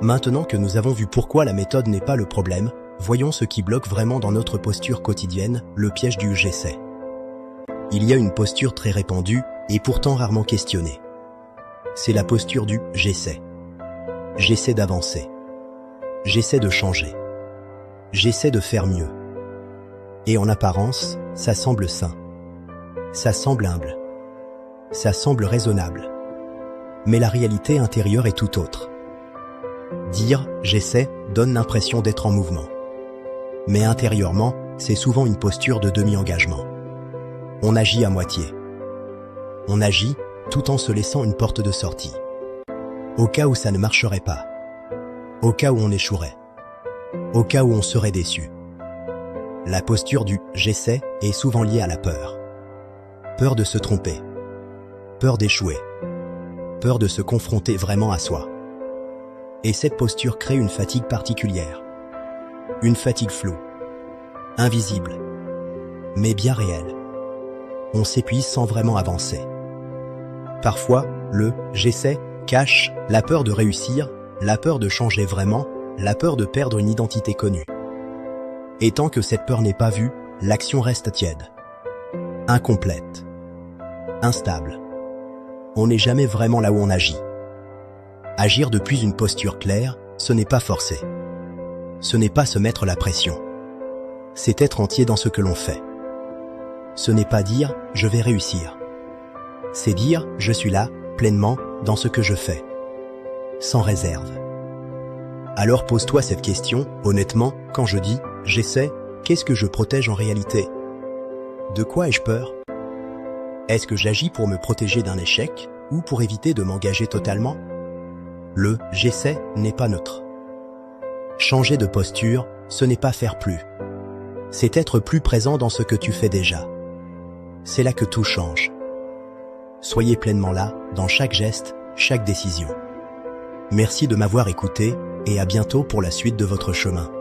Maintenant que nous avons vu pourquoi la méthode n'est pas le problème, voyons ce qui bloque vraiment dans notre posture quotidienne, le piège du « j'essaie ». Il y a une posture très répandue et pourtant rarement questionnée. C'est la posture du « j'essaie ». J'essaie d'avancer. J'essaie de changer. J'essaie de faire mieux. Et en apparence, ça semble sain. Ça semble humble. Ça semble raisonnable. Mais la réalité intérieure est tout autre. Dire « j'essaie » donne l'impression d'être en mouvement. Mais intérieurement, c'est souvent une posture de demi-engagement. On agit à moitié. On agit tout en se laissant une porte de sortie. Au cas où ça ne marcherait pas. Au cas où on échouerait. Au cas où on serait déçu. La posture du « j'essaie » est souvent liée à la peur. Peur de se tromper. Peur d'échouer. Peur de se confronter vraiment à soi. Et cette posture crée une fatigue particulière. Une fatigue floue. Invisible. Mais bien réelle. On s'épuise sans vraiment avancer. Parfois, le « j'essaie » cache la peur de réussir, la peur de changer vraiment, la peur de perdre une identité connue. Et tant que cette peur n'est pas vue, l'action reste tiède. Incomplète. Instable. On n'est jamais vraiment là où on agit. Agir depuis une posture claire, ce n'est pas forcer. Ce n'est pas se mettre la pression. C'est être entier dans ce que l'on fait. Ce n'est pas dire « je vais réussir ». C'est dire « je suis là, pleinement, dans ce que je fais ». Sans réserve. Alors pose-toi cette question, honnêtement, quand je dis « j'essaie », qu'est-ce que je protège en réalité? De quoi ai-je peur? Est-ce que j'agis pour me protéger d'un échec ou pour éviter de m'engager totalement? Le « j'essaie » n'est pas neutre. Changer de posture, ce n'est pas faire plus. C'est être plus présent dans ce que tu fais déjà. C'est là que tout change. Soyez pleinement là, dans chaque geste, chaque décision. Merci de m'avoir écouté et à bientôt pour la suite de votre chemin.